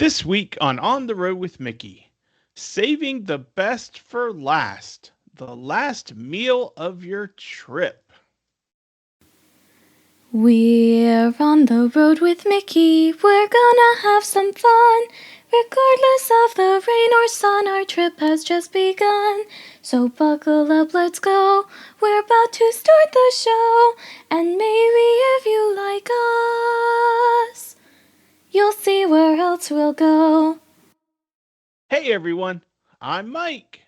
This week on the Road with Mickey, saving the best for last, the last meal of your trip. We're on the road with Mickey, we're gonna have some fun. Regardless of the rain or sun, our trip has just begun. So buckle up, let's go, we're about to start the show. And maybe if you like us, you'll see where else we'll go. Hey everyone, I'm Mike,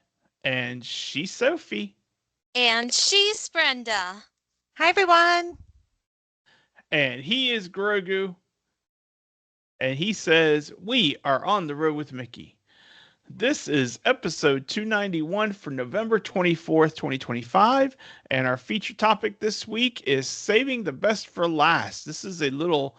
and she's Sophie, And she's Brenda. Hi, everyone. and he is Grogu, and he says, We are on the road with Mickey. This is episode 291 for November 24th, 2025, and our feature topic this week is saving the best for last. This is a little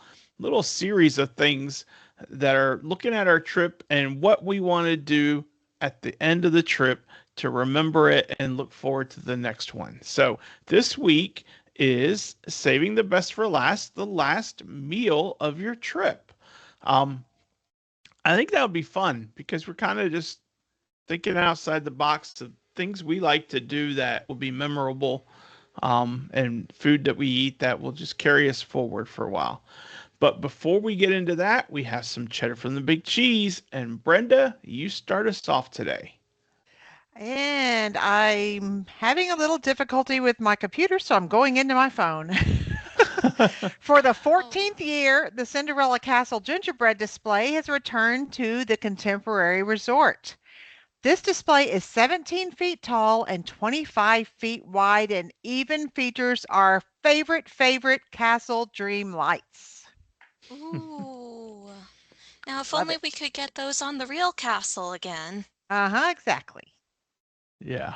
series of things that are looking at our trip and what we want to do at the end of the trip to remember it and look forward to the next one. So, this week is saving the best for last, the last meal of your trip. Um, I think that would be fun because we're kind of just thinking outside the box of things we like to do that will be memorable, and food that we eat that will just carry us forward for a while. But before we get into that, we have some cheddar from the big cheese. And Brenda, you start us off today. And I'm having a little difficulty with my computer, so I'm going into my phone. For the 14th year, the Cinderella Castle gingerbread display has returned to the Contemporary Resort. This display is 17 feet tall and 25 feet wide and even features our favorite castle dream lights. Ooh. Now, if Love only it. we could get those on the real castle again. Exactly. Yeah.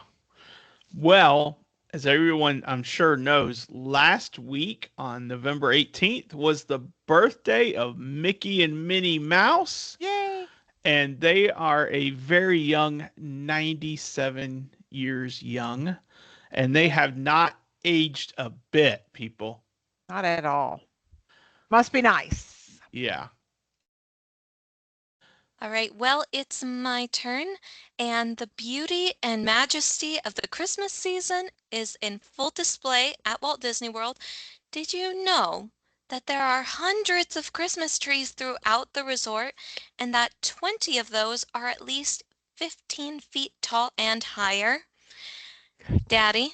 Well, as everyone I'm sure knows, last week on November 18th was the birthday of Mickey and Minnie Mouse. Yay. And they are a very young 97 years young. And they have not aged a bit, people. Not at all. Must be nice. Yeah. All right, well, it's my turn, and the beauty and majesty of the Christmas season is in full display at Walt Disney World. Did you know that there are hundreds of Christmas trees throughout the resort, and that 20 of those are at least 15 feet tall and higher? Daddy,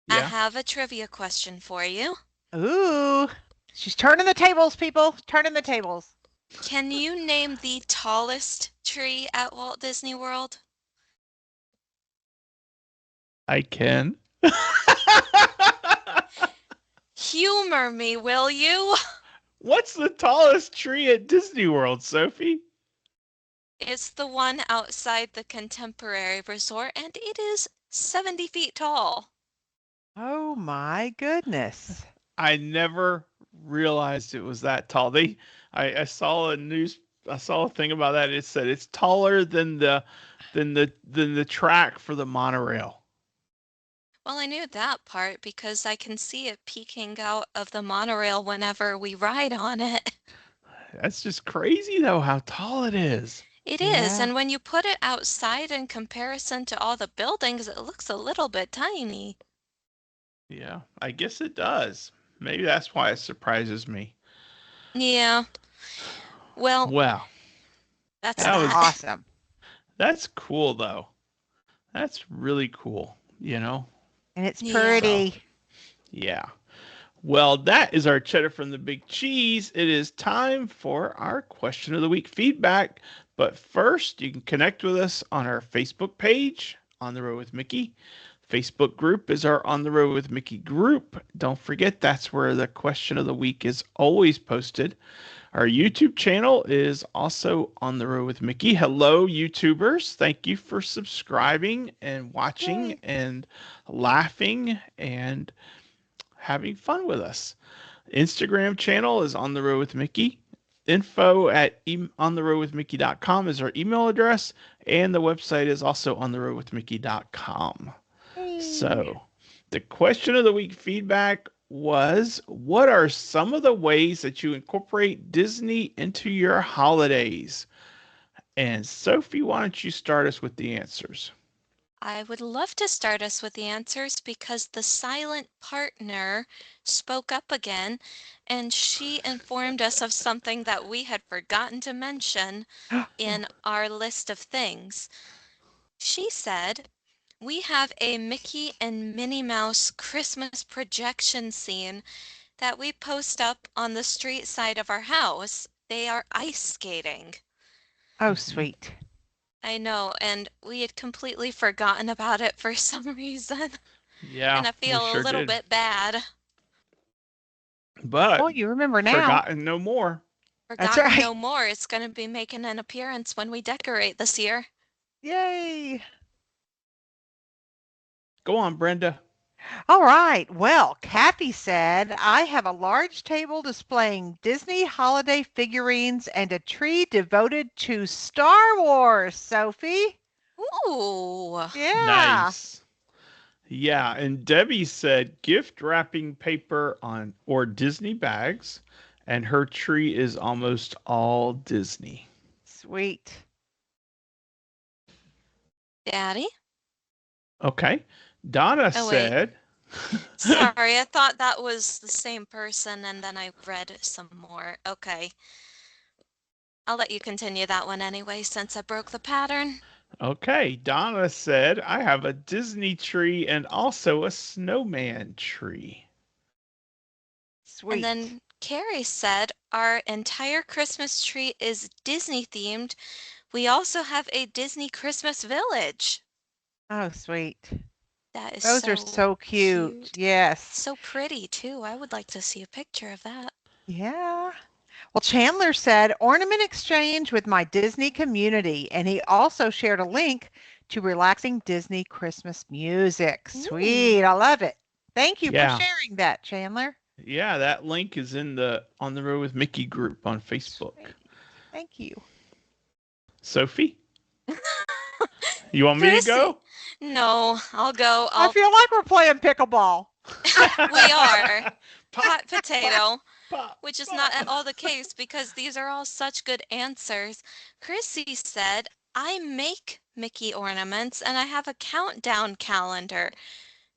I Yeah. have a trivia question for you. Ooh. She's turning the tables, people. Turning the tables. Can you name the tallest tree at Walt Disney World? I can. Humor me, will you? What's the tallest tree at Disney World, Sophie? It's the one outside the Contemporary Resort, and it is 70 feet tall. Oh my goodness. I never realized it was that tall. I saw I saw a thing about that. It said it's taller than the track for the monorail. Well, I knew that part because I can see it peeking out of the monorail whenever we ride on it. That's just crazy though how tall it is. It is, Yeah. and when you put it outside in comparison to all the buildings, it looks a little bit tiny. Yeah, I guess it does. Maybe that's why it surprises me. Yeah, well, Well, that's that was that. Awesome. that's cool though. That's really cool, you know? And it's Yeah. pretty. Yeah. Well, that is our cheddar from the big cheese. It is time for our question of the week feedback. But first, you can connect with us on our Facebook page, On the Road with Mickey. Facebook group is our On the Road with Mickey group. Don't forget, that's where the question of the week is always posted. Our YouTube channel is also On the Road with Mickey. Hello, YouTubers. Thank you for subscribing and watching Yay. and laughing and having fun with us. Instagram channel is On the Road with Mickey. Info at ontheroadwithmickey.com is our email address, and the website is also ontheroadwithmickey.com. So, the question of the week feedback was, what are some of the ways that you incorporate Disney into your holidays? And Sophie, why don't you start us with the answers? I would love to start us with the answers because the silent partner spoke up again and she informed us of something that we had forgotten to mention in our list of things. She said, "We have a Mickey and Minnie Mouse Christmas projection scene that we post up on the street side of our house. They are ice skating." Oh, sweet. I know, and we had completely forgotten about it for some reason. Yeah, And I we feel a sure little did. bit bad. But Well, you remember now. forgotten no more. That's Forgotten right. no more. It's going to be making an appearance when we decorate this year. Yay. Go on, Brenda. All right. Well, Kathy said, I have a large table displaying Disney holiday figurines and a tree devoted to Star Wars, Sophie. Ooh. Yeah. Nice. Yeah, and Debbie said gift wrapping paper on or Disney bags, and her tree is almost all Disney. Sweet. Daddy? Okay. Donna Oh, wait. said, Sorry, I thought that was the same person and then I read some more. Okay. I'll let you continue that one anyway since I broke the pattern. okay, Donna said, I have a Disney tree and also a snowman tree. And Sweet. then Carrie said, our entire Christmas tree is Disney themed. We also have a Disney Christmas village. Oh, sweet. That is Those are so cute. Yes. So pretty too. I would like to see a picture of that. Yeah. Well, Chandler said ornament exchange with my Disney community, and he also shared a link to relaxing Disney Christmas music. Sweet. Ooh. I love it. Thank you for Yeah. sharing that, Chandler. Yeah, that link is in the On the Road with Mickey group on Facebook. Sweet. Thank you. Sophie, you want me to Chrissy. go? No, I'll go. I feel like we're playing pickleball. We are. Pop, Hot potato. pop, Which is pop. not at all the case because these are all such good answers. Chrissy said, I make Mickey ornaments and I have a countdown calendar.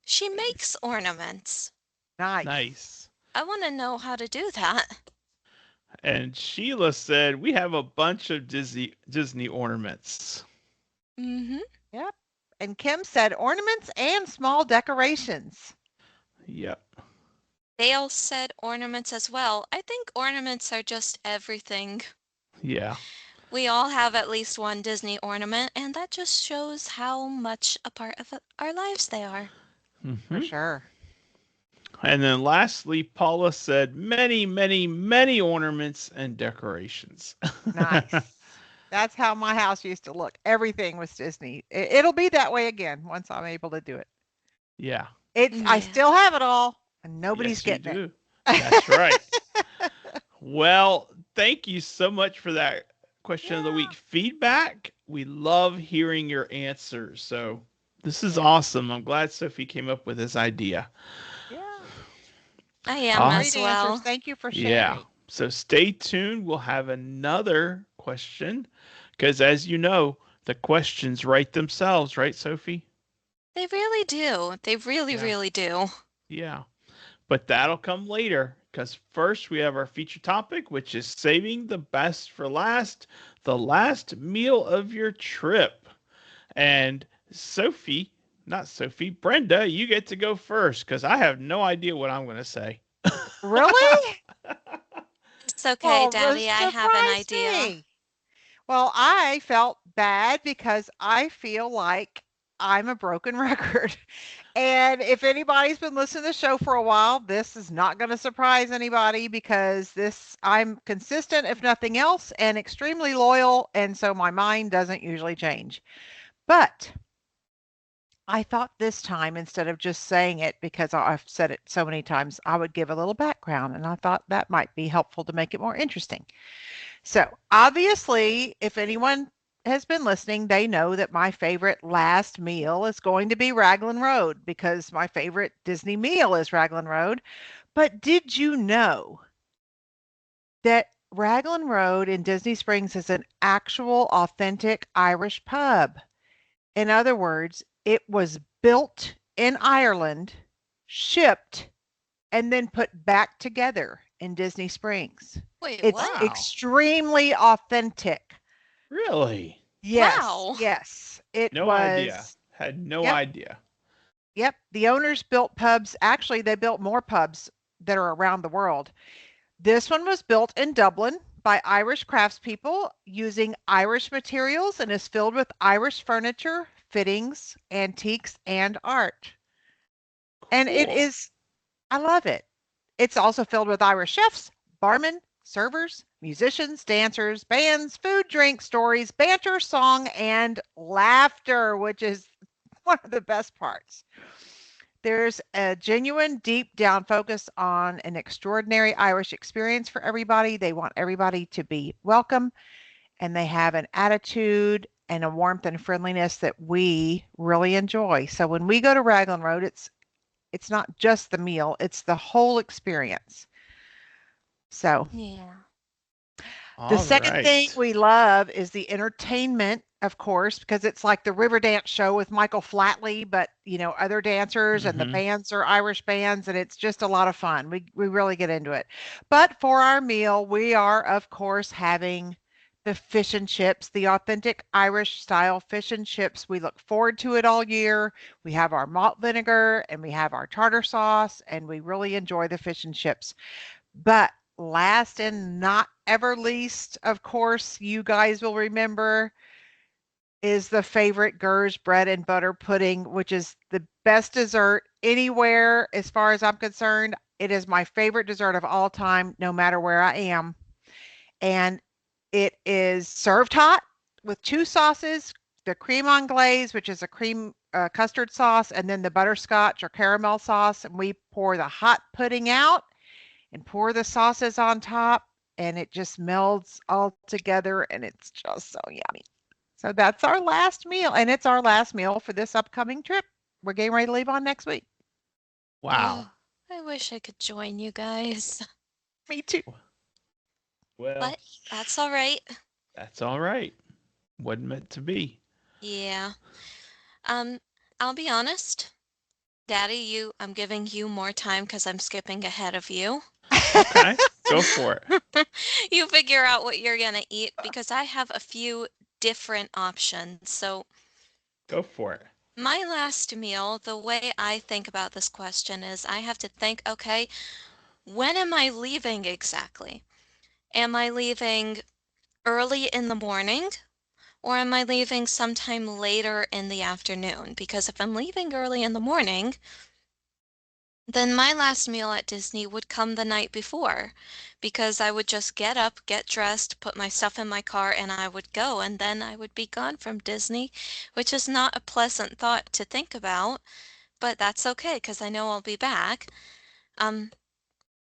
She makes ornaments. Nice. Nice. I want to know how to do that. And Sheila said, we have a bunch of Disney ornaments. Mm-hmm. Yep. And Kim said ornaments and small decorations. Yep. Dale said ornaments as well. I think ornaments are just everything. Yeah. We all have at least one Disney ornament, and that just shows how much a part of our lives they are. For sure. And then lastly, Paula said, many, many, many ornaments and decorations. Nice. That's how my house used to look. Everything was Disney. It'll be that way again once I'm able to do it. Yeah. I still have it all, and nobody's Yes, you getting do. That's right. Well, thank you so much for that question of the week feedback. We love hearing your answers. So this is awesome. I'm glad Sophie came up with this idea. Yeah. I am as Great well. answers. Thank you for sharing. Yeah. So stay tuned. We'll have another question because, as you know, the questions write themselves, right, Sophie? They really do. They really, really do. Yeah. But that'll come later because first we have our feature topic, which is saving the best for last, the last meal of your trip. And Sophie, not Sophie, Brenda, you get to go first because I have no idea what I'm going to say. Really? It's okay, Oh, Daddy. I have an surprise idea. me. Well, I felt bad because I feel like I'm a broken record. And if anybody's been listening to the show for a while, this is not going to surprise anybody because I'm consistent if nothing else and extremely loyal, and so my mind doesn't usually change. But I thought this time, instead of just saying it because I've said it so many times, I would give a little background, and I thought that might be helpful to make it more interesting. So, obviously, if anyone has been listening, they know that my favorite last meal is going to be Raglan Road because my favorite Disney meal is Raglan Road. But did you know that Raglan Road in Disney Springs is an actual authentic Irish pub. In other words, it was built in Ireland, shipped, and then put back together in Disney Springs. Wait, It's what? Wow. extremely authentic. Really? Yes, Wow. yes. It No idea. was, Had no yep, idea. yep. The owners built pubs. Actually, they built more pubs that are around the world. This one was built in Dublin by Irish craftspeople using Irish materials and is filled with Irish furniture, fittings, antiques, and art. And it Cool. is, I love it. It's also filled with Irish chefs, barmen, servers, musicians, dancers, bands, food, drink, stories, banter, song, and laughter, which is one of the best parts. There's a genuine, deep down focus on an extraordinary Irish experience for everybody. They want everybody to be welcome, and they have an attitude and a warmth and friendliness that we really enjoy. So when we go to Raglan Road, it's not just the meal, it's the whole experience. So Yeah. the All second thing right. we love is the entertainment, of course, because it's like the river dance show with Michael Flatley, but other dancers and the Mm-hmm. bands are Irish bands, and it's just a lot of fun. We really get into it. But for our meal, we are of course having the fish and chips, the authentic Irish style fish and chips. We look forward to it all year. We have our malt vinegar and we have our tartar sauce, and we really enjoy the fish and chips. But last and not ever least, of course, you guys will remember is the favorite Gers bread and butter pudding, which is the best dessert anywhere as far as I'm concerned. It is my favorite dessert of all time, no matter where I am. And it is served hot with two sauces, the cream anglaise, which is a cream custard sauce, and then the butterscotch or caramel sauce. And we pour the hot pudding out and pour the sauces on top, and it just melds all together, and it's just so yummy. So that's our last meal, and it's our last meal for this upcoming trip. We're getting ready to leave on next week. Wow. Oh, I wish I could join you guys. Me too. Well, But that's all right. that's all right. Wasn't meant to be. Yeah. Um, I'll be honest. Daddy, I'm giving you more time because I'm skipping ahead of you. Okay. Go for it. You figure out what you're gonna eat because I have a few different options. So, Go for it. my last meal, the way I think about this question is I have to think, okay, when am I leaving exactly? Am I leaving early in the morning or am I leaving sometime later in the afternoon? Because if I'm leaving early in the morning, then my last meal at Disney would come the night before, because I would just get up, get dressed, put my stuff in my car, and I would go, and then I would be gone from Disney, which is not a pleasant thought to think about, but that's okay because I know I'll be back. Um,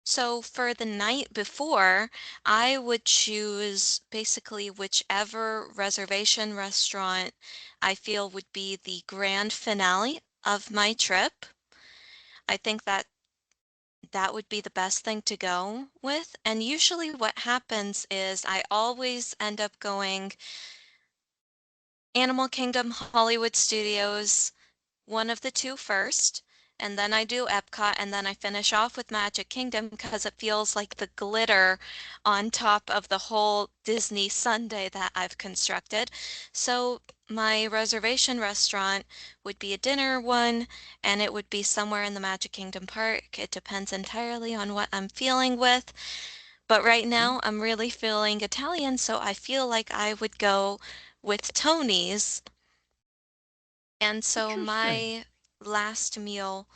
so for the night before, I would choose basically whichever reservation restaurant I feel would be the grand finale of my trip. I think that would be the best thing to go with. And usually what happens is I always end up going Animal Kingdom, Hollywood Studios, one of the two first, and then I do Epcot, and then I finish off with Magic Kingdom because it feels like the glitter on top of the whole Disney sundae that I've constructed. So my reservation restaurant would be a dinner one, and it would be somewhere in the Magic Kingdom park. It depends entirely on what I'm feeling with. But right Mhm. now, I'm really feeling Italian, so I feel like I would go with Tony's. And so Interesting. my last meal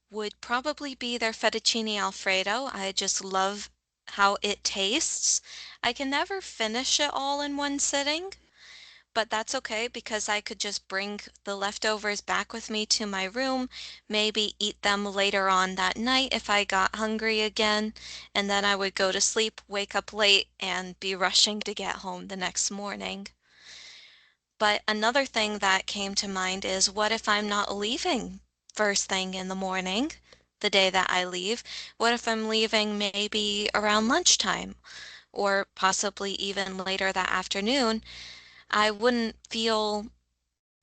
would probably be their fettuccine alfredo. I just love how it tastes. I can never finish it all in one sitting, but that's okay because I could just bring the leftovers back with me to my room, maybe eat them later on that night if I got hungry again, and then I would go to sleep, wake up late, and be rushing to get home the next morning. But another thing that came to mind is what if I'm not leaving first thing in the morning, the day that I leave? What if I'm leaving maybe around lunchtime? or possibly even later that afternoon, I wouldn't feel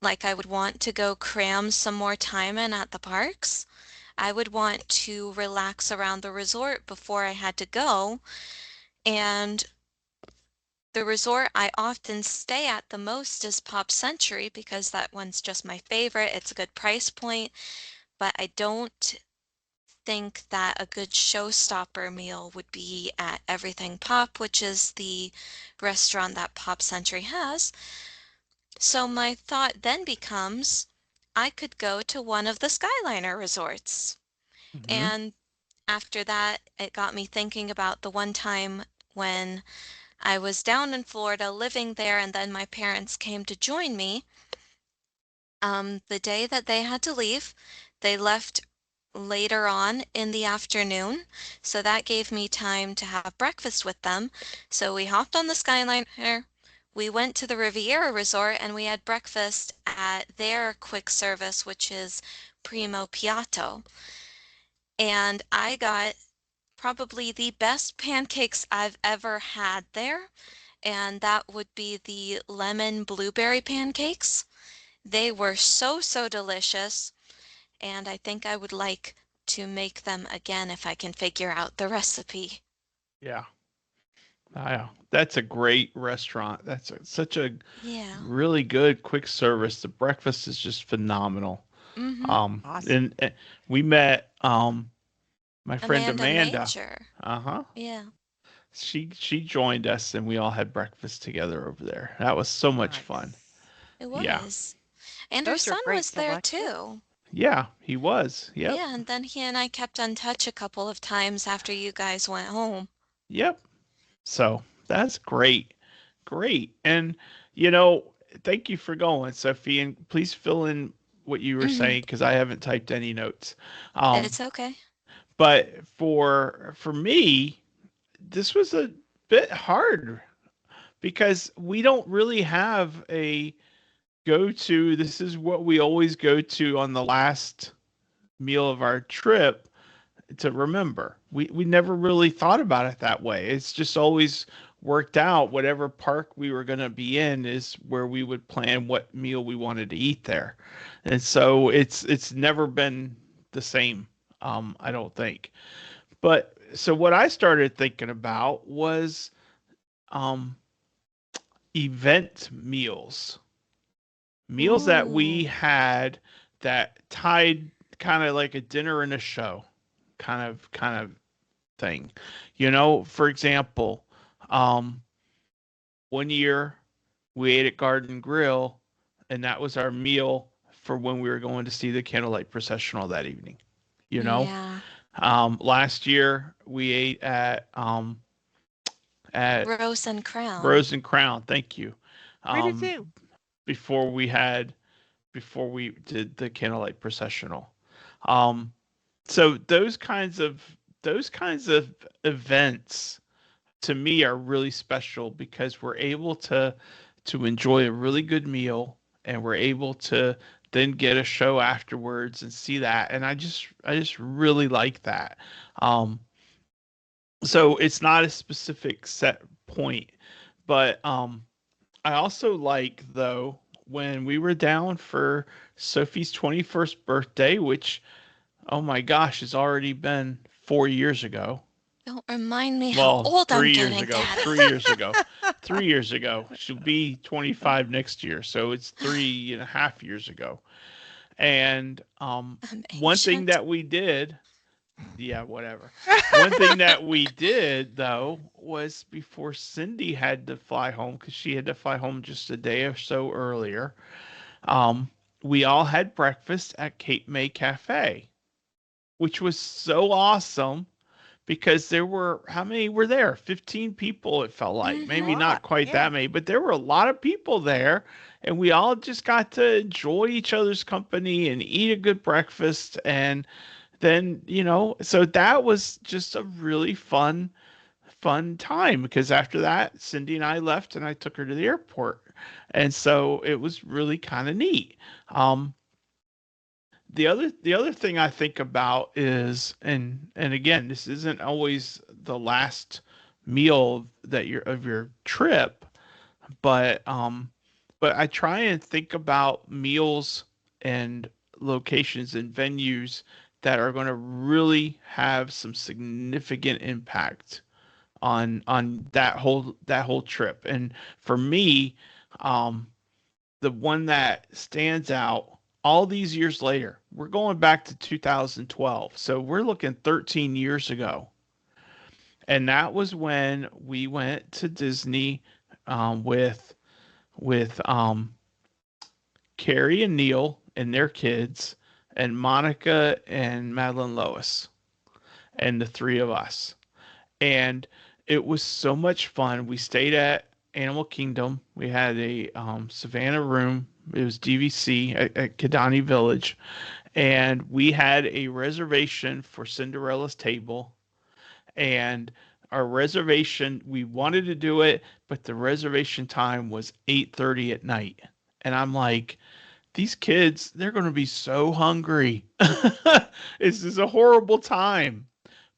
like I would want to go cram some more time in at the parks. I would want to relax around the resort before I had to go. And the resort I often stay at the most is Pop Century because that one's just my favorite. It's a good price point, but I don't think that a good showstopper meal would be at Everything Pop, which is the restaurant that Pop Century has. So my thought then becomes I could go to one of the Skyliner resorts. Hmm. And after that, it got me thinking about the one time when I was down in Florida living there, and then my parents came to join me. The day that they had to leave, they left later on in the afternoon, so that gave me time to have breakfast with them. So we hopped on the Skyliner, we went to the Riviera Resort, and we had breakfast at their quick service, which is Primo Piatto. And I got probably the best pancakes I've ever had there, and that would be the lemon blueberry pancakes. They were so, so delicious, and I think I would like to make them again if I can figure out the recipe. Yeah. That's a great restaurant. Such a Yeah. really good quick service. The breakfast is just phenomenal. Mm-hmm. Awesome. And we met my friend Amanda Amanda. Major. Uh-huh. Yeah. She joined us and we all had breakfast together over there. That was so much fun. Nice. It Yeah. was. And her Those are son great was there selections. too. Yeah, he was. Yep. Yeah, and then he and I kept in touch a couple of times after you guys went home. Yep. So that's great. Great. And you know, thank you for going, Sophie, and please fill in what you were Hmm. saying because I haven't typed any notes. Um, It's okay. but for me, this was a bit hard because we don't really have a go to. This is what we always go to on the last meal of our trip to remember. We never really thought about it that way. It's just always worked out. Whatever park we were going to be in is where we would plan what meal we wanted to eat there, and so it's never been the same. I don't think. But so what I started thinking about was um, event meals that we Ooh. had that tied kind of like a dinner and a show kind of thing. You know, for example, um, one year we ate at Garden Grill, and that was our meal for when we were going to see the candlelight processional that evening. You know, Yeah. last year we ate at Rose and Crown. Rose and Crown. Thank you. We do Um, too. before we did the candlelight processional. Um, so those kinds of events to me are really special because we're able to enjoy a really good meal and we're able to then get a show afterwards and see that and I just really like that. Um, so it's not a specific set point, but I also like though when we were down for Sophie's 21st birthday, which oh my gosh, has already been 4 years ago. Don't remind me how Well, old I'm 3 years getting, ago. Daddy. 3 years ago. 3 years ago. She'll be 25 next year, so it's 3.5 years ago. And I'm one thing ancient. that we did, yeah, whatever. One thing that we did though was before Cindy had to fly home because she had to fly home just a day or so earlier. Um, we all had breakfast at Cape May Cafe, which was so awesome because there were how many were there? 15 people it felt like. It's a Maybe Mm-hmm. not lot. quite Yeah. that many, but there were a lot of people there and we all just got to enjoy each other's company and eat a good breakfast and then, so that was just a really fun time because after that Cindy and I left and I took her to the airport. And so it was really kind of neat. Um, the other thing I think about is and again, this isn't always the last meal that you're of your trip, but I try and think about meals and locations and venues that are going to really have some significant impact on that whole trip. And for me, um, the one that stands out all these years later, we're going back to 2012, so we're looking 13 years ago, and that was when we went to Disney with Carrie and Neil and their kids, and Monica and Madeline Lois, and the three of us. And it was so much fun. We stayed at Animal Kingdom. We had a Savannah room. It was DVC at Kidani Village, and we had a reservation for Cinderella's table. And our reservation, we wanted to do it, but the reservation time was 8:30 at night. And I'm like, these kids, they're going to be so hungry. This is a horrible time,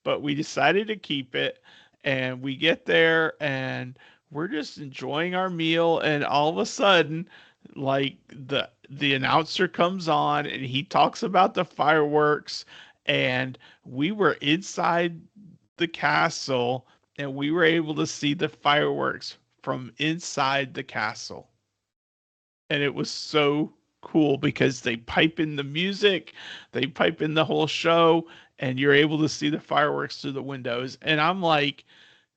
but we decided to keep it. And we get there and we're just enjoying our meal, and all of a sudden, like, the announcer comes on and he talks about the fireworks, and we were inside the castle, and we were able to see the fireworks from inside the castle. And it was so cool because they pipe in the music, they pipe in the whole show, and you're able to see the fireworks through the windows. And I'm like,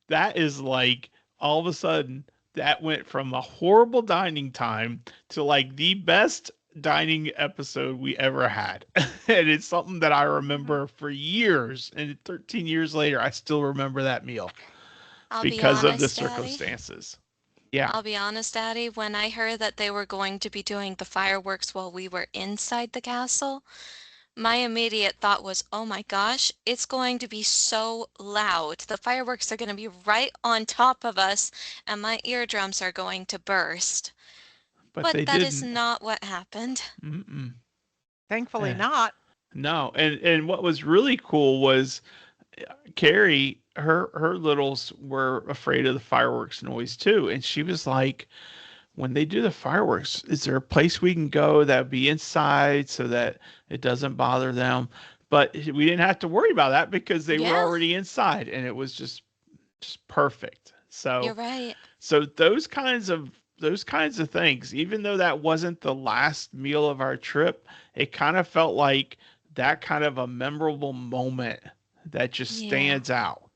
that is like, all of a sudden, that went from a horrible dining time to like the best dining episode we ever had. And it's something that I remember for years. And 13 years later, I still remember that meal I'll be because of the honest, Daddy. circumstances. Yeah, I'll be honest, Daddy, when I heard that they were going to be doing the fireworks while we were inside the castle, my immediate thought was, oh my gosh, it's going to be so loud. The fireworks are going to be right on top of us, and my eardrums are going to burst. but But they that is didn't. not what happened. Mm-mm. Thankfully Eh, not. no, and what was really cool was Carrie, her littles were afraid of the fireworks noise too, and she was like, when they do the fireworks, is there a place we can go that would be inside so that it doesn't bother them? But we didn't have to worry about that because they were Yeah, already inside, and it was just perfect. you're So right. so those kinds of things, even though that wasn't the last meal of our trip, it kind of felt like that kind of a memorable moment that just Yeah. stands out.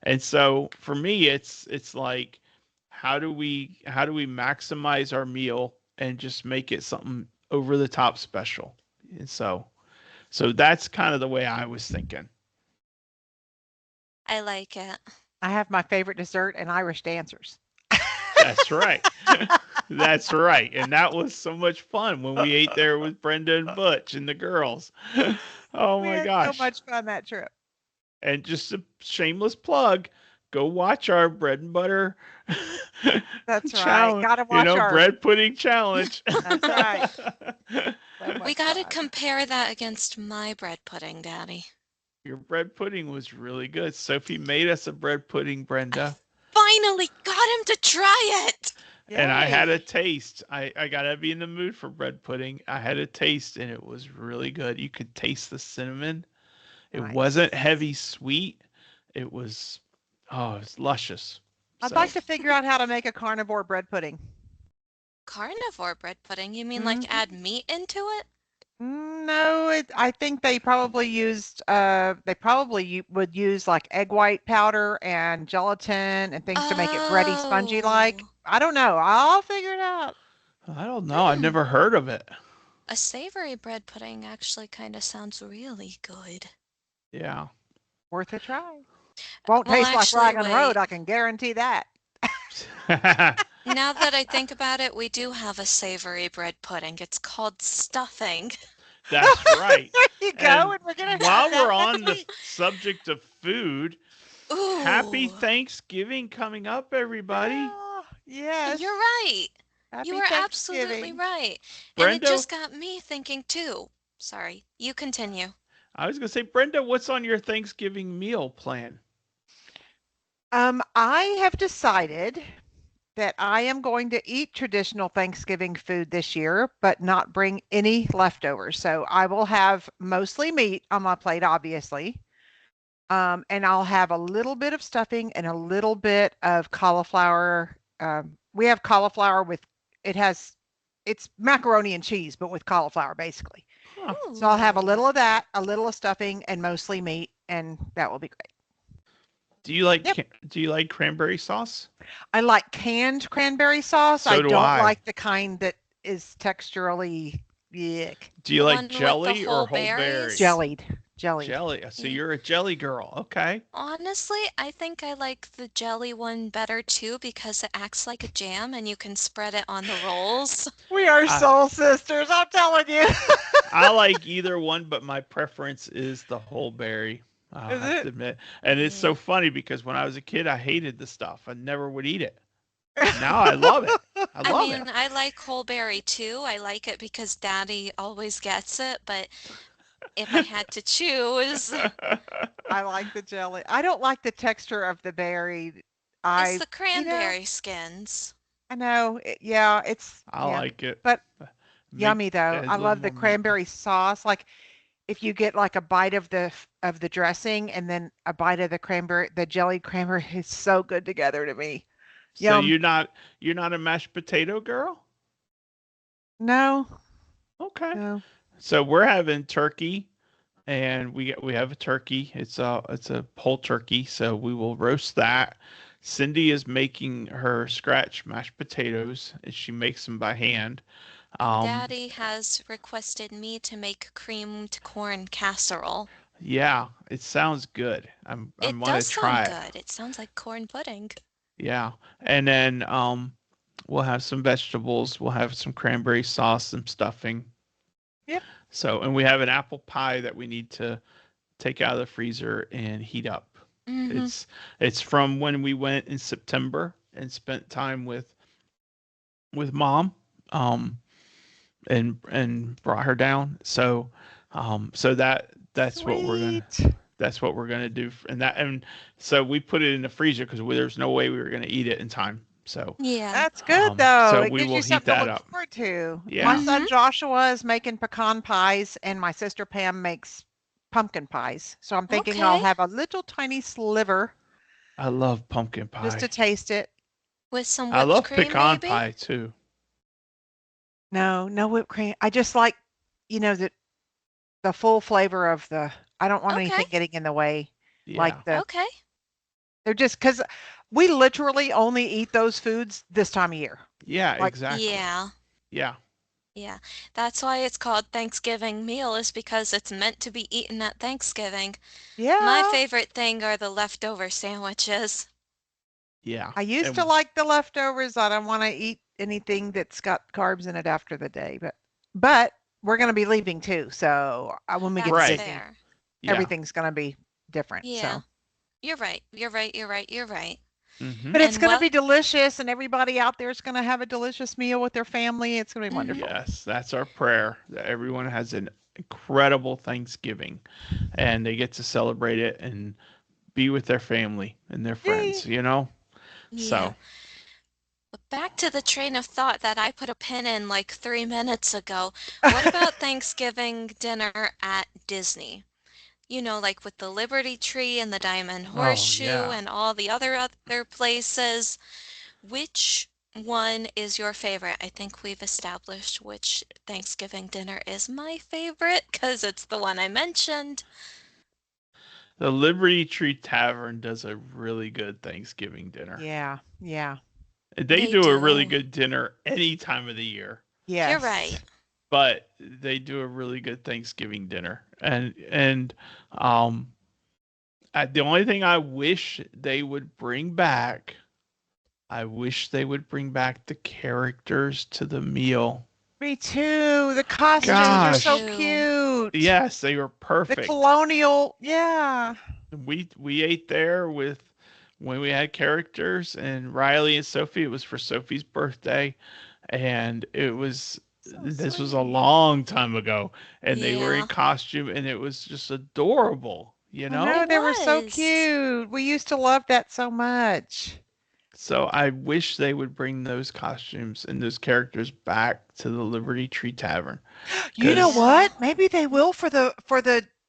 And so for me, it's like, how do we maximize our meal and just make it something over the top special? And so that's kind of the way I was thinking. I like it. I have my favorite dessert and Irish dancers. That's right. That's right. And that was so much fun when we ate there with Brenda and Butch and the girls. Oh We my had so gosh. much fun that trip. And just a shameless plug, go watch our bread and butter That's right. challenge, Gotta watch our. bread pudding challenge. That's right. So We much got to fun. compare that against my bread pudding, Daddy. Your bread pudding was really good. Sophie made us a bread pudding, I Brenda. finally got him to try it. And I had a Yay. taste. I gotta be in the mood for bread pudding. I had a taste and it was really good. You could taste the cinnamon. It wasn't Nice. heavy sweet. It was, oh, it's luscious. I'd So like to figure out how to make a carnivore bread pudding. Carnivore bread pudding? You mean like Mhm. add meat into it? No, I think they probably used would use like egg white powder and gelatin and things to make it bready, spongy like. Oh, I don't know. I'll figure it out. I don't know. I've hmm. never heard of it. A savory bread pudding actually kind of sounds really good. Yeah. Worth a try. Won't Well, taste like actually, Wagon Road, wait. I can guarantee that. Now that I think about it, we do have a savory bread pudding. It's called stuffing. That's right. There you go, And and we're gonna have while that we're next on the week. subject of food, happy Ooh, Thanksgiving coming up, everybody. Yeah, yes. you're right. You Happy are absolutely Thanksgiving. right. And it Brenda, just got me thinking too. Sorry, you continue. I was going to say, Brenda, what's on your Thanksgiving meal plan? I have decided that I am going to eat traditional Thanksgiving food this year, but not bring any leftovers. So I will have mostly meat on my plate, obviously. And I'll have a little bit of stuffing and a little bit of cauliflower. We have cauliflower with it has it's macaroni and cheese, but with cauliflower basically. Huh. So I'll have a Ooh. little of that, a little of stuffing, and mostly meat, and that will be great. Yep. Do you like cranberry sauce? I like canned cranberry sauce. I So do don't I. like the kind that is texturally yuck. Do you The like one with the jelly or whole whole berry? berries? Jellied. Jellied. Jelly. So Yeah. you're a jelly girl. Okay. Honestly, I think I like the jelly one better too because it acts like a jam and you can spread it on the rolls. We are I soul sisters, I'm telling you. I like either one, but my preference is the whole berry. I'll Is have it? to admit. And it's Yeah. so funny because when I was a kid, I hated the stuff. I never would eat it. Now I love it. I I love it. mean, I like whole berry too. I like it because Daddy always gets it, but if I had to choose, I like the jelly. I don't like the texture of the berry. it's I, the you know, cranberry skins. I know. Yeah, I yeah. like it. But Make yummy though. a I little love the more meat. cranberry sauce. Like if you get like a bite of the dressing and then a bite of the cranberry, the jelly cranberry is so good together to me. So Yum. you're not a mashed potato girl? No, Okay. no. So we're having turkey and we have a turkey. It's a whole turkey, so we will roast that. Cindy is making her scratch mashed potatoes, and she makes them by hand. Um, Daddy has requested me to make creamed corn casserole. yeah, it sounds good. I'm It gonna does sound try it. good. It sounds like corn pudding. Yeah, and then we'll have some vegetables. We'll have some cranberry sauce, some stuffing. Yep. So, and we have an apple pie that we need to take out of the freezer and heat up. Mm-hmm. It's it's from when we went in September and spent time with mom, um, and brought her down. So, so Sweet. that's what we're gonna do. And so we put it in the freezer because there's no way we were gonna eat it in time. Yeah. That's good though. So It we gives will you heat something to that look up. forward to. My Yeah. Mm-hmm. son Joshua is making pecan pies and my sister Pam makes pumpkin pies. So I'm thinking I'll Okay. have a little tiny sliver I love pumpkin just to pie. taste it. With some I whipped love cream, pecan maybe? pie too. No, no whipped cream. I just like, the full flavor of the I don't want Okay. anything getting in the way. Like Yeah. Okay. they're just because we literally only eat those foods this time of year. Yeah, Like, exactly. Yeah. Yeah. Yeah. That's why it's called Thanksgiving meal is because it's meant to be eaten at Thanksgiving. My yeah, favorite thing are the leftover sandwiches. Yeah. I used to And like the leftovers. I don't want to eat anything that's got carbs in it after the day, but we're going to be leaving too. So when we get to That's right. Disney, fair. Yeah. everything's going to be different. Yeah. So, You're right. You're right. You're right. You're right. Mhm. but it's And going to well, be delicious, and everybody out there is going to have a delicious meal with their family. It's going to be mhm. wonderful. Yes, that's our prayer that everyone has an incredible Thanksgiving and they get to celebrate it and be with their family and their Yay! friends, you know? Yeah. So, But back to the train of thought that I put a pin in like 3 minutes ago. What about Thanksgiving dinner at Disney? You know, like with the Liberty Tree and the Diamond oh Horseshoe yeah. and all the other places. Which one is your favorite? I think we've established which Thanksgiving dinner is my favorite because it's the one I mentioned. The Liberty Tree Tavern does a really good Thanksgiving dinner. Yeah, yeah, They They do a really do. good dinner any time of the year, You're yes. right. but they do a really good Thanksgiving dinner. And um the only thing I wish they would bring back, I wish they would bring back the characters to the meal. Me too. The Me costumes are so Gosh, too. cute. yes, they were The perfect. colonial, yeah. We ate there with when we had characters and Riley and Sophie. It was for Sophie's birthday, and So this was a sweet. long time ago, and they were in Yeah. costume, and it was just adorable. you I know? know, It they were so was. cute. We used to love that so much. So I wish they would bring those costumes and those characters back to the Liberty Tree Tavern. You know Because, Yeah. what? Maybe they will for the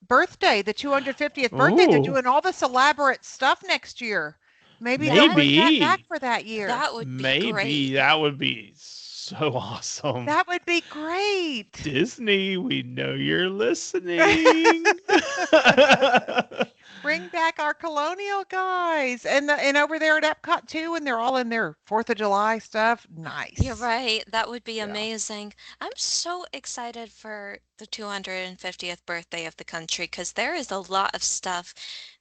birthday, the 250th birthday. They're oh, doing all this elaborate stuff next year. Maybe they'll That bring that back maybe, for that year. that would be maybe great. that would be so awesome. That would be great. Disney, we know you're listening. Bring back our colonial guys and over there at Epcot too, and they're all in their 4th of July stuff. You're Nice. right. That would be Yeah, amazing. I'm so excited for the 250th birthday of the country because there is a lot of stuff.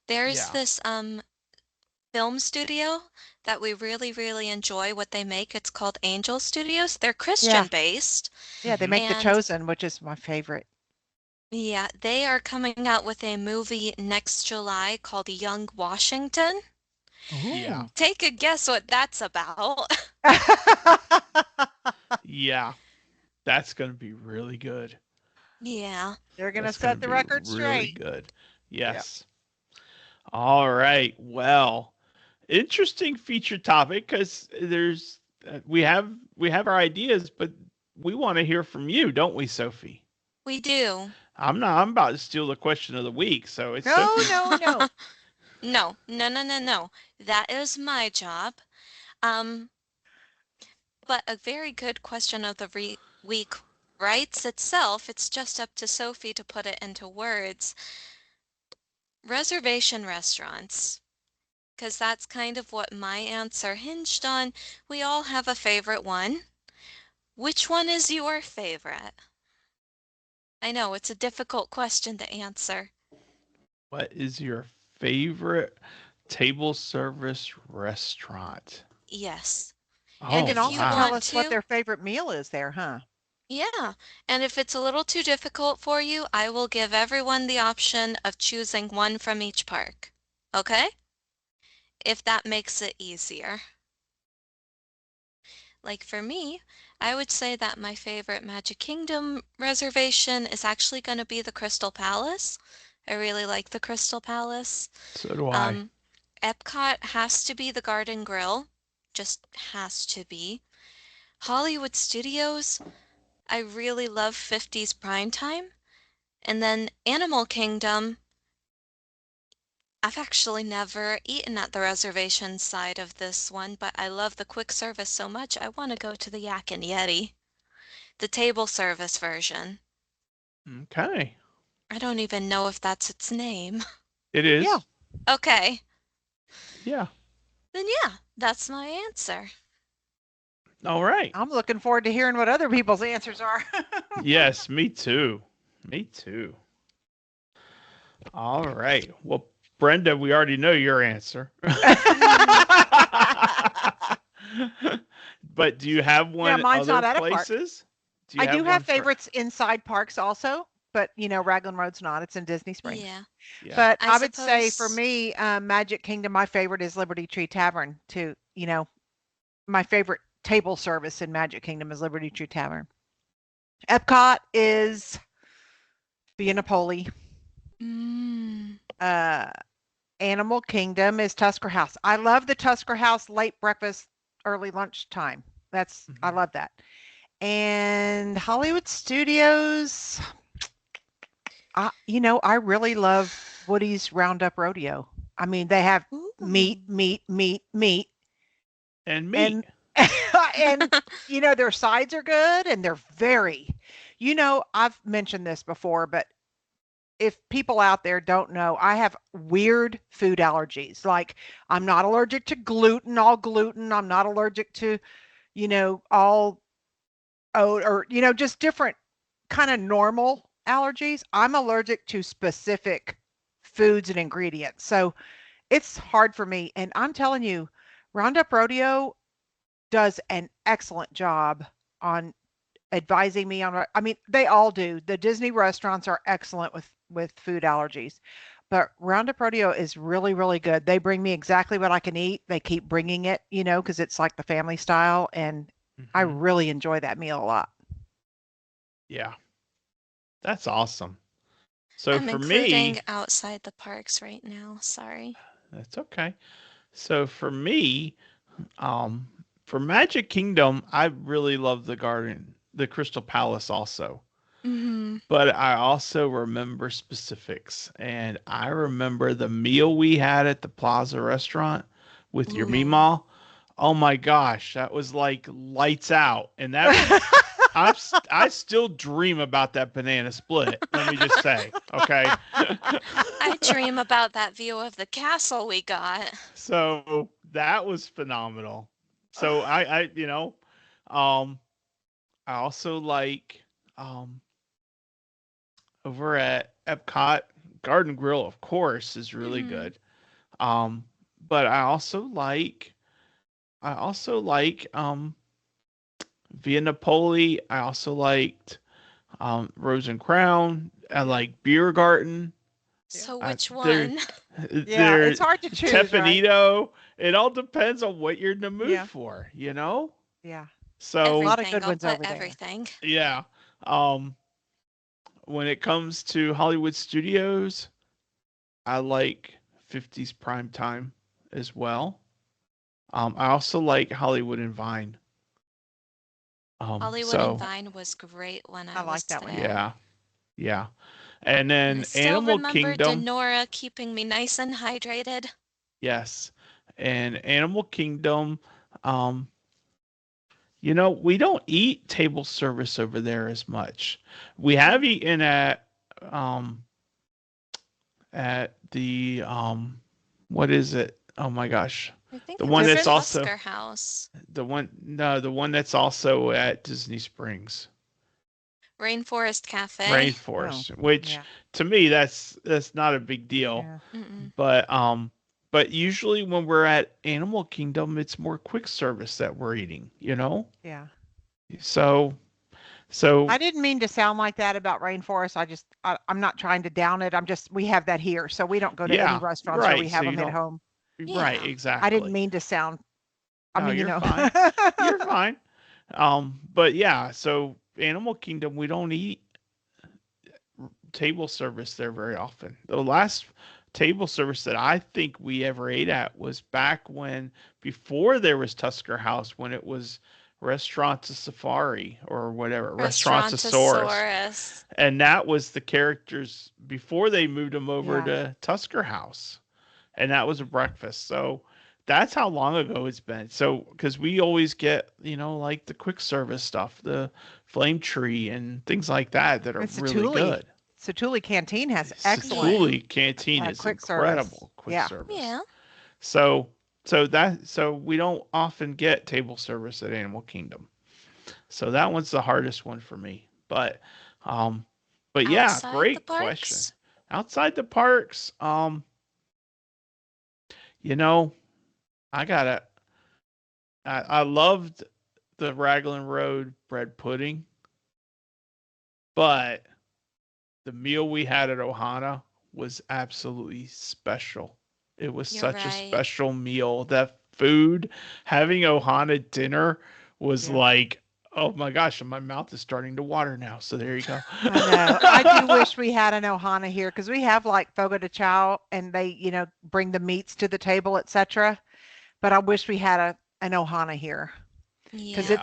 There's yeah. this film studio that we really, really enjoy what they make. It's called Angel Studios. They're Yeah. Christian based, Yeah, they Hmm. make The and Chosen, which is my favorite. yeah, they are coming out with a movie next July called Young Washington. Yeah, Ooh. Take a guess what that's about. yeah. That's going to be really good. Yeah. They're going to That's going set to the be record really straight. good. Yeah. Yes. All right. Well, interesting feature topic because we have our ideas, but we want to hear from you, don't we, Sophie? We do. I'm about to steal the question of the week, so it's No, Sophie's. no, no. No, no, no, no, no. That is my job. Um, but a very good question of the week writes itself. It's just up to Sophie to put it into words. Reservation restaurants, because that's kind of what my answer hinged on. We all have a favorite one. Which one is your favorite? I know it's a difficult question to answer. What is your favorite table service restaurant? Yes. They And Oh can if you also tell wow. want us what to, their favorite meal is there, huh? yeah. And if it's a little too difficult for you, I will give everyone the option of choosing one from each park. Okay? If that makes it easier. Like for me, I would say that my favorite Magic Kingdom reservation is actually going to be the Crystal Palace. I really like the Crystal Palace. So do I. Um, Epcot has to be the Garden Grill, just has to be. Hollywood Studios, I really love 50s prime time. And then Animal Kingdom, I've actually never eaten at the reservation side of this one, but I love the quick service so much I want to go to the Yak and Yeti, the table service version. Okay. I don't even know if that's its name. It Yeah. is. Okay, Yeah. then yeah, that's my answer. All right. I'm looking forward to hearing what other people's answers are. Yes, me too. Me too. All right. Well, Brenda, we already know your answer. But do you have Yeah, one mine's other not at a park. places? Do you I do have have one for favorites inside parks also, but Raglan Road's not. It's in Disney Springs. Yeah, Yeah. But I I would say for suppose. me, Magic Kingdom, my favorite is Liberty Tree Tavern. My favorite table service in Magic Kingdom is Liberty Tree Tavern. Epcot is Via Napoli. Mm, Uh, Animal Kingdom is Tusker House. I love the Tusker House late breakfast, early lunch time. I Mhm. love that. And Hollywood Studios, I really love Woody's Roundup Rodeo. I mean, they have meat, ooh. meat, meat, meat, And meat. and and their sides are good, and they're very. I've mentioned this before, but if people out there don't know, I have weird food allergies. Like I'm not allergic to gluten, all gluten. I'm not allergic to, all oat or, just different kind of normal allergies. I'm allergic to specific foods and ingredients. So it's hard for me. And I'm telling you, Roundup Rodeo does an excellent job on advising me on I mean, they all do. The Disney restaurants are excellent with food allergies. But Roundup Rodeo is really, really good. They bring me exactly what I can eat. They keep bringing it, because it's like the family style. And I Hmm. really enjoy that meal a lot. Yeah. That's awesome. So I'm for including me, outside the parks right now. Sorry. that's okay. So for me, um, for Magic Kingdom, I really love the garden, the Crystal Palace also. Mm-hmm. But I also remember specifics. And I remember the meal we had at the Plaza restaurant with your Ooh. Meemaw. Oh my gosh, that was like lights out. And that I still dream about that banana split. Let me just say, okay. I dream about that view of the castle we got. So that was phenomenal. So um, I also like um over at Epcot, Garden Grill, of course, is really Mm-hmm. good. Um, but I also like Via Napoli. I also liked Rose and Crown. I like Beer Garden. Yeah. So I, which there, one? Yeah, there, it's hard to choose, right? Tefanito. It all depends on what you're in the mood Yeah. for, you know. Yeah. A So lot of Everything. good I'll ones put over there. everything. yeah. Um, when it comes to Hollywood Studios, I like 50s prime time as well. I also like Hollywood and Vine. Hollywood and So Vine was great when I I like was that one. there. yeah, yeah. And And I then still Animal remember Kingdom, Denora keeping me nice and hydrated. yes. And Animal Kingdom, um, we don't eat table service over there as much. We have Mm. eaten um at the what is it? Oh my gosh. I think The it one was that's Pippins? also Tusker House. the one that's also at Disney Springs. Rainforest Cafe. Oh, Rainforest, which yeah. to me that's not a big deal. Yeah. Mm-mm. But usually when we're at Animal Kingdom, it's more quick service that we're eating. Yeah. So so I didn't mean to sound like that about rainforest. I'm not trying to down it. We have that here. So we don't go to any yeah, restaurants here. We right. So have you them at don't home. right, Yeah. I didn't exactly. mean to sound, I No, mean, you're fine. You're fine. But yeah, so Animal Kingdom, we don't eat table service there very often. The last table service that I think we ever ate at was back when, before there was Tusker House, when it was Restaurant to Safari or whatever, Restaurantosaurus. Restaurantosaurus. And that was the characters before they moved them over Yeah. to Tusker House. And that was a breakfast. So that's how long ago it's been. So, because we always get, like the quick service stuff, the flame tree and things like that are It's really Satuli. good. Satuli Canteen has excellent Yeah. Satuli Canteen is quick service. incredible quick Yeah. service. Yeah. So so we don't often get table service at Animal Kingdom. So that one's the hardest one for me. Um but yeah, Outside the great question. parks? Outside the parks, you know, I gotta I loved the Raglan Road bread pudding, but the meal we had at Ohana was absolutely special. It was You're such a right. special meal. That food, having Ohana dinner was Yeah. like, oh my gosh, and my mouth is starting to water now. So there you go. I know. I do wish we had an Ohana here because we have like Fogo de Chao and they, bring the meats to the table, etc. But I wish we had an Ohana here because Yeah.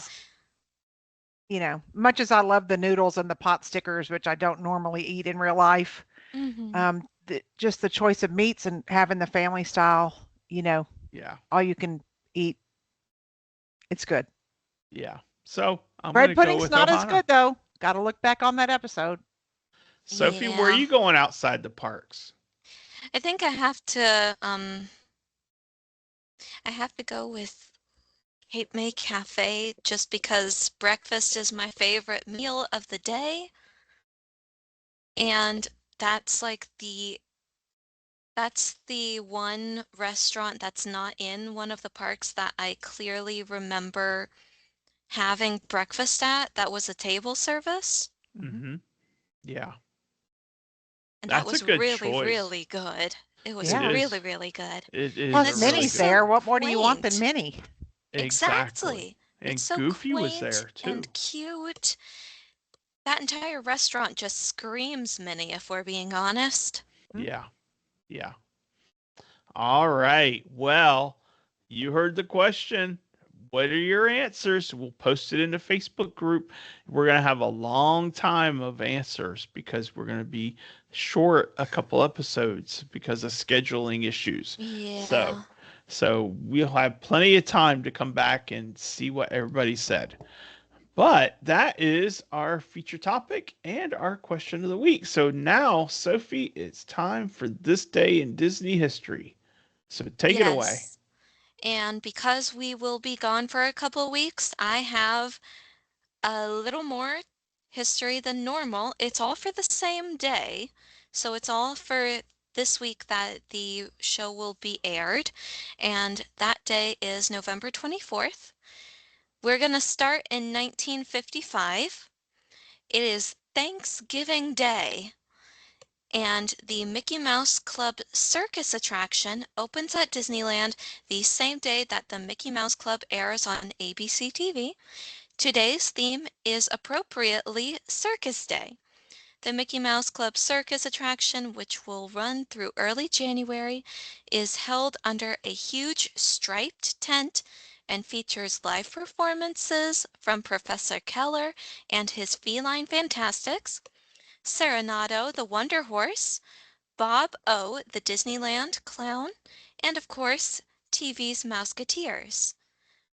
Yeah. much as I love the noodles and the pot stickers, which I don't normally eat in real life, Mm-hmm. just the choice of meats and having the family style, Yeah. all you can eat, it's good. Yeah. So I'm Bread gonna go pudding's with not as Ohana. good though. Got to look back on that episode. Sophie, where are Yeah. you going outside the parks? I think I have to go with Cape May Cafe just because breakfast is my favorite meal of the day. And that's like that's the one restaurant that's not in one of the parks that I clearly remember having breakfast at that was a table service. Hmm. Mm-hmm. Yeah. And that That's a was good really, choice. really good. It was It Yeah. really, is. really good. It And is a Plus, it's really Minnie's just good. so there. What more do you want than quaint. Minnie? Exactly. Exactly. It's And so Goofy was quaint there too. and cute. That entire restaurant just screams Minnie, if we're being honest. Yeah. Yeah. All right. Well, you heard the question. What are your answers? We'll post it in the Facebook group. We're going to have a long time of answers because we're going to be short a couple episodes because of scheduling issues. So, Yeah. so we'll have plenty of time to come back and see what everybody said. But that is our feature topic and our question of the week. So now, Sophie, it's time for this day in Disney history. So take it away. Yes. And because we will be gone for a couple weeks, I have a little more history than normal. It's all for the same day. So it's all for this week that the show will be aired. And that day is November 24th. We're going to start in 1955. It is Thanksgiving Day. And the Mickey Mouse Club circus attraction opens at Disneyland the same day that the Mickey Mouse Club airs on ABC TV. Today's theme is appropriately Circus Day. The Mickey Mouse Club circus attraction, which will run through early January, is held under a huge striped tent and features live performances from Professor Keller and his feline fantastics, Serenado the Wonder Horse, Bob O the Disneyland Clown, and of course, TV's Mouseketeers.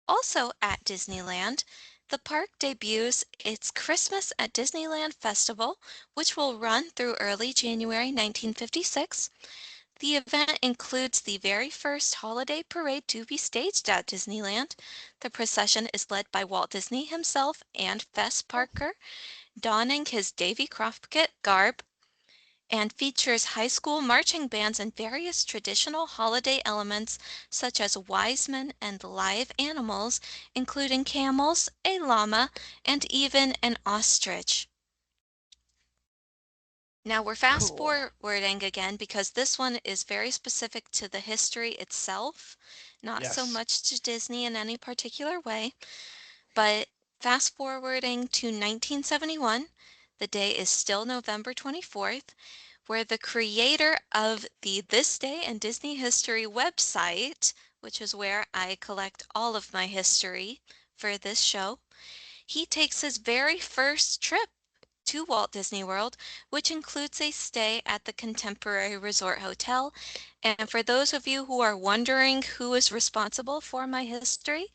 Also at Disneyland, the park debuts its Christmas at Disneyland Festival, which will run through early January 1956. The event includes the very first holiday parade to be staged at Disneyland. The procession is led by Walt Disney himself and Fess Parker, donning his Davy Crockett garb, and features high school marching bands and various traditional holiday elements such as wise men and live animals, including camels, a llama, and even an ostrich. Now we're fast Cool. forwarding again because this one is very specific to the history itself, not so Yes. much to Disney in any particular way. But fast forwarding to 1971, the day is still November 24th, where the creator of the This Day in Disney History website, which is where I collect all of my history for this show, he takes his very first trip to Walt Disney World, which includes a stay at the Contemporary Resort Hotel. And for those of you who are wondering who is responsible for my history,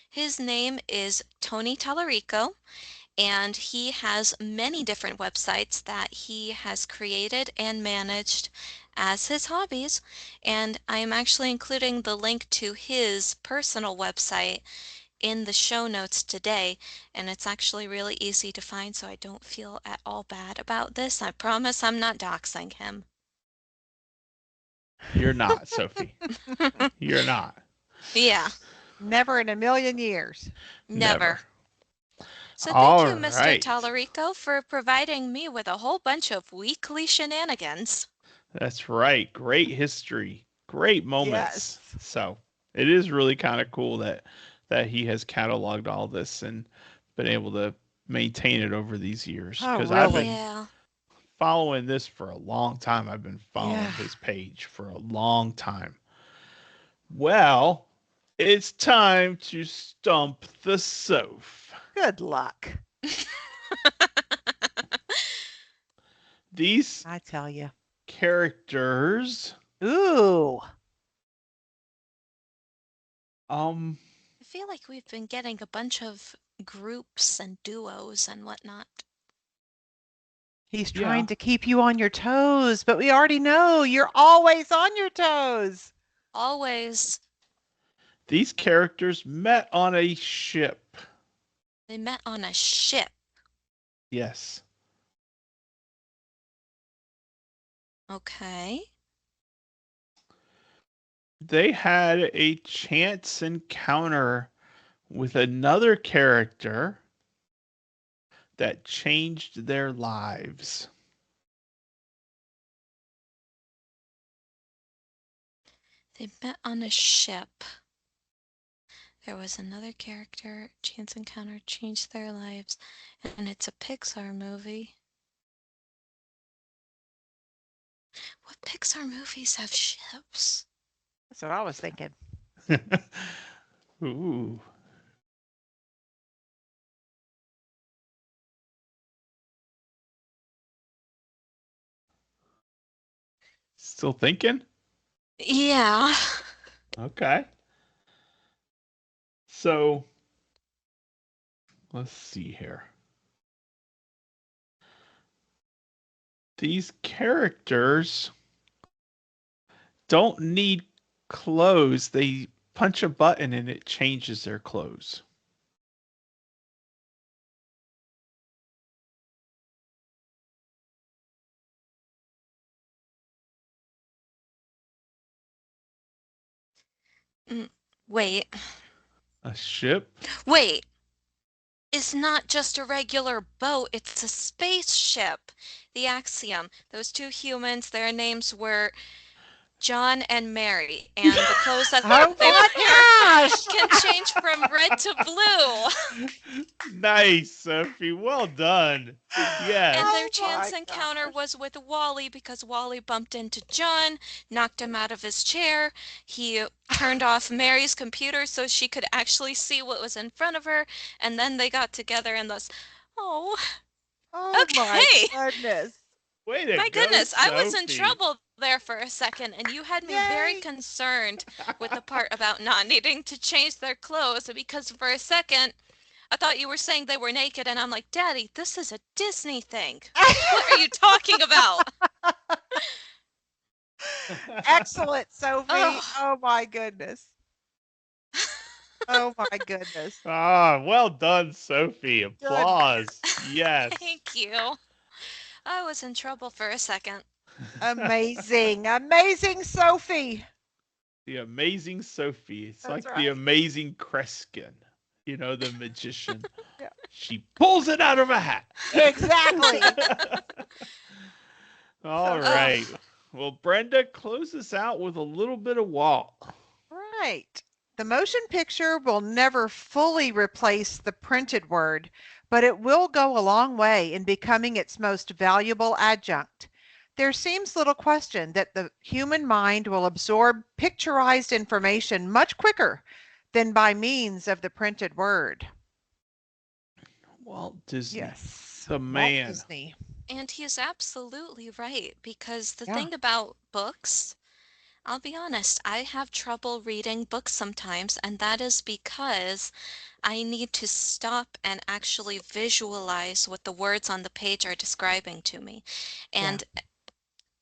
his name is Tony Tallarico, and he has many different websites that he has created and managed as his hobbies. And I am actually including the link to his personal website in the show notes today, and it's actually really easy to find, so I don't feel at all bad about this. I promise I'm not doxing him. You're not, Sophie. You're not. Yeah, Never in a million years. never. Never. So thank All you, Mr. right. Tallarico, for providing me with a whole bunch of weekly shenanigans. That's right. Great history. Great moments. Yes. So it is really kind of cool that he has cataloged all this and been able to maintain it over these years. Oh, Because I've really? been Yeah. following this for a long time. I've been following Yeah. his page for a long time. Well, it's time to stump the Soph. Good luck. These I tell you. characters, Ooh. um, I feel like we've been getting a bunch of groups and duos and whatnot. He's yeah, trying to keep you on your toes, but we already know you're always on your toes. Always, these characters met on a ship. they met on a ship. Yes. Okay. They had a chance encounter with another character that changed their lives. They met on a ship. there was another character, chance encounter, changed their lives, and it's a Pixar movie. What Pixar movies have ships? That's what I was thinking. Ooh. Still thinking? Yeah. Okay. So, let's see here. These characters don't need clothes. They punch a button and it changes their clothes. Wait. A ship? Wait. It's not just a regular boat, it's a spaceship. The Axiom. Those two humans, their names were John and Mary, and the clothes that Oh they my wear gosh! can change from red to blue. Nice, Sophie. Well done. Yes. And their Oh chance my encounter gosh. was with Wally because Wally bumped into John, knocked him out of his chair. He turned off Mary's computer so she could actually see what was in front of her, and then they got together and thus, oh, Oh my okay. goodness. Way to My go, goodness, I was in Sophie. trouble there for a second, and you had me very Yay. concerned with the part about not needing to change their clothes because for a second I thought you were saying they were naked, and I'm like, Daddy, this is a Disney thing. What are you talking about? Excellent, Sophie. Oh. Oh my goodness. Oh my goodness. Ah, well done, Sophie. Applause. Yes. Thank you. I was in trouble for a second. Amazing. Amazing, Sophie. The amazing Sophie. It's That's like the right. amazing Kreskin. You know, the magician. Yeah. She pulls it out of a hat. Exactly. All So- right. Well, Brenda, close us out with a little bit of Walt. Right. The motion picture will never fully replace the printed word, but it will go a long way in becoming its most valuable adjunct. There seems little question that the human mind will absorb picturized information much quicker than by means of the printed word. Walt Disney. Yes. The man. Walt Disney. And he is absolutely right, because the Yeah. thing about books, I'll be honest, I have trouble reading books sometimes, and that is because I need to stop and actually visualize what the words on the page are describing to me. And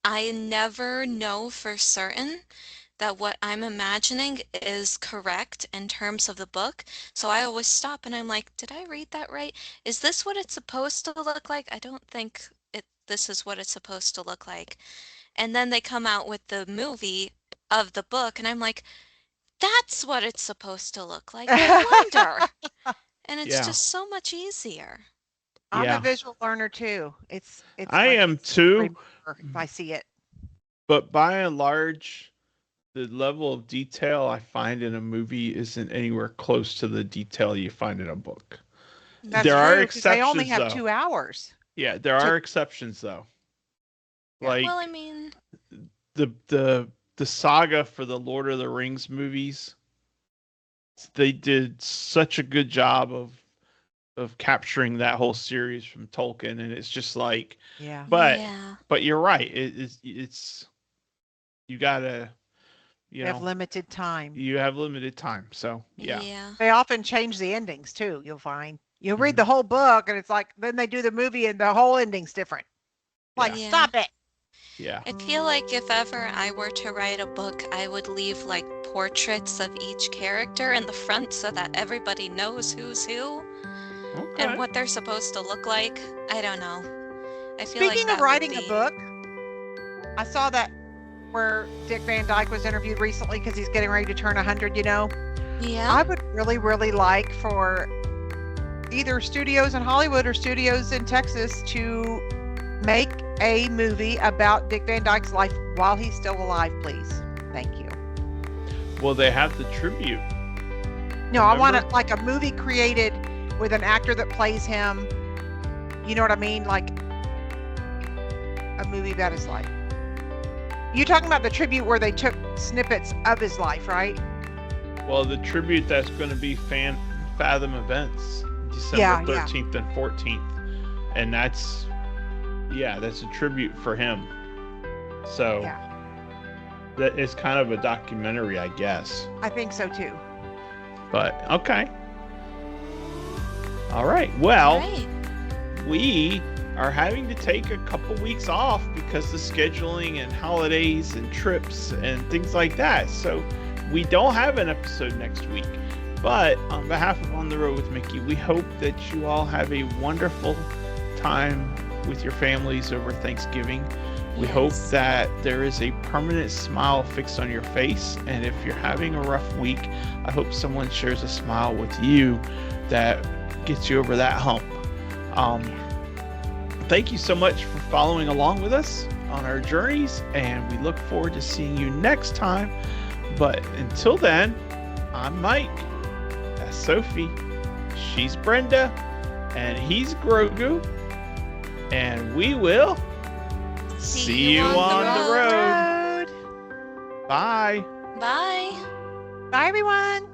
I never know for certain that what I'm imagining is correct in terms of the book. So I always stop and I'm like, did I read that right? Is this what it's supposed to look like? I don't think this is what it's supposed to look like. And then they come out with the movie of the book and I'm like, that's what it's supposed to look like. No wonder. And it's Yeah. just so much easier. I'm Yeah. a visual learner too. It's I like am instant too, remember if I see it. but by and large, the level of detail I find in a movie isn't anywhere close to the detail you find in a book. That's There are true, 'cause they only exceptions, have though. 2 hours. Yeah, there To- are exceptions though. Yeah. Like Well, I mean, the saga for the Lord of the Rings movies, they did such a good job of capturing that whole series from Tolkien, and it's just like, Yeah. but yeah. but you're right. It's you gotta, They have limited time. you have limited time. So yeah. Yeah. They often change the endings too, you'll find. You'll read Mhm. the whole book and it's like then they do the movie and the whole ending's different. Like, Yeah. stop it. Yeah. I feel like if ever I were to write a book, I would leave like portraits of each character in the front so that everybody knows who's who Okay. and what they're supposed to look like. I don't know. I feel like Speaking that of would writing a be- book, I saw that where Dick Van Dyke was interviewed recently because he's getting ready to turn 100, you know. Yeah. I would really, really like for either studios in Hollywood or studios in Texas to make a movie about Dick Van Dyke's life while he's still alive, please. Thank you. Well, they have the tribute. No, I want Remember? like a movie created with an actor that plays him. You know what I mean? Like a movie about his life. You're talking about the tribute where they took snippets of his life, right? Well, the tribute that's going to be Fathom Events, December Yeah, 13th and 14th. And that's a tribute for him. So Yeah, that is kind of a documentary, I guess. I think so too. But okay. All right. Well, Right. we are having to take a couple weeks off because of scheduling and holidays and trips and things like that. So we don't have an episode next week. But on behalf of On the Road with Mickey, we hope that you all have a wonderful time with your families over Thanksgiving. We hope Yes. that there is a permanent smile fixed on your face. And if you're having a rough week, I hope someone shares a smile with you that gets you over that hump. Thank you so much for following along with us on our journeys, and we look forward to seeing you next time. But until then, I'm Mike. That's Sophie. She's Brenda. And he's Grogu. And we will see you on the road. Road. Bye. Bye. Bye, everyone.